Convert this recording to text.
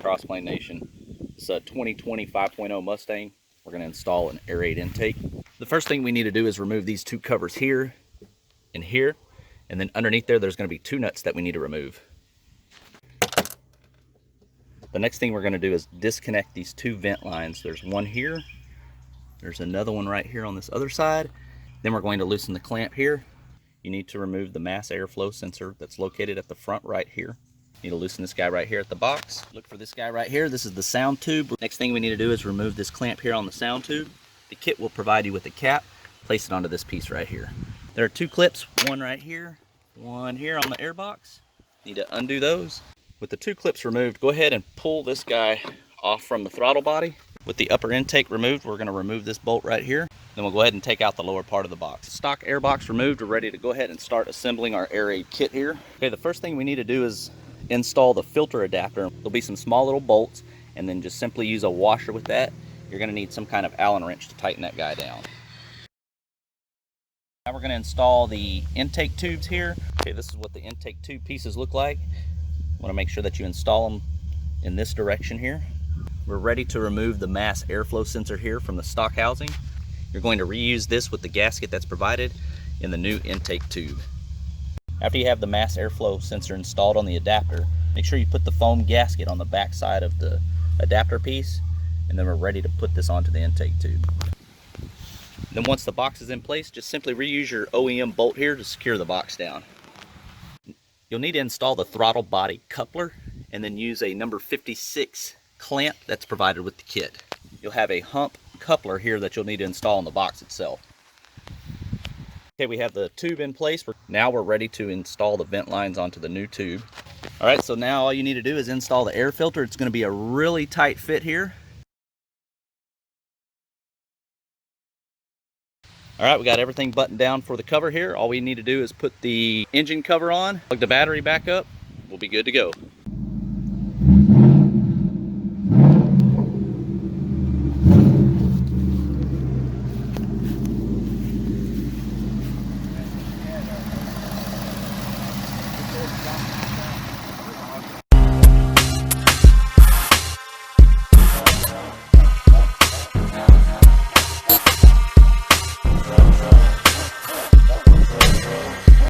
Crossplane Nation. It's a 2020 5.0 Mustang. We're going to install an Airaid intake. The first thing we need to do is remove these two covers here and here, and then underneath there's going to be two nuts that we need to remove. The next thing we're going to do is disconnect these two vent lines. There's one here, there's another one right here on this other side. Then we're going to loosen the clamp here. You need to remove the mass airflow sensor that's located at the front right here. You need to loosen this guy right here at the box. Look for this guy right here. This is the sound tube. Next thing we need to do is remove this clamp here on the sound tube. The kit will provide you with a cap. Place it onto this piece right here. There are two clips, one right here, one here on the air box. Need to undo those. With the two clips removed, go ahead and pull this guy off from the throttle body. With the upper intake removed, we're going to remove this bolt right here. Then we'll go ahead and take out the lower part of the box. Stock air box removed, we're ready to go ahead and start assembling our Airaid kit here. Okay, the first thing we need to do is install the filter adapter. There'll be some small little bolts, and then just simply use a washer with that. You're going to need some kind of Allen wrench to tighten that guy down. Now we're going to install the intake tubes here. Okay, this is what the intake tube pieces look like. Want to make sure that you install them in this direction here. We're ready to remove the mass airflow sensor here from the stock housing. You're going to reuse this with the gasket that's provided in the new intake tube. After you have the mass airflow sensor installed on the adapter, make sure you put the foam gasket on the back side of the adapter piece, and then we're ready to put this onto the intake tube. Then once the box is in place, just simply reuse your OEM bolt here to secure the box down. You'll need to install the throttle body coupler and then use a number 56 clamp that's provided with the kit. You'll have a hump coupler here that you'll need to install in the box itself. Okay, we have the tube in place. Now we're ready to install the vent lines onto the new tube. All right, so now all you need to do is install the air filter. It's going to be a really tight fit here. All right, we got everything buttoned down for the cover here. All we need to do is put the engine cover on, plug the battery back up. We'll be good to go.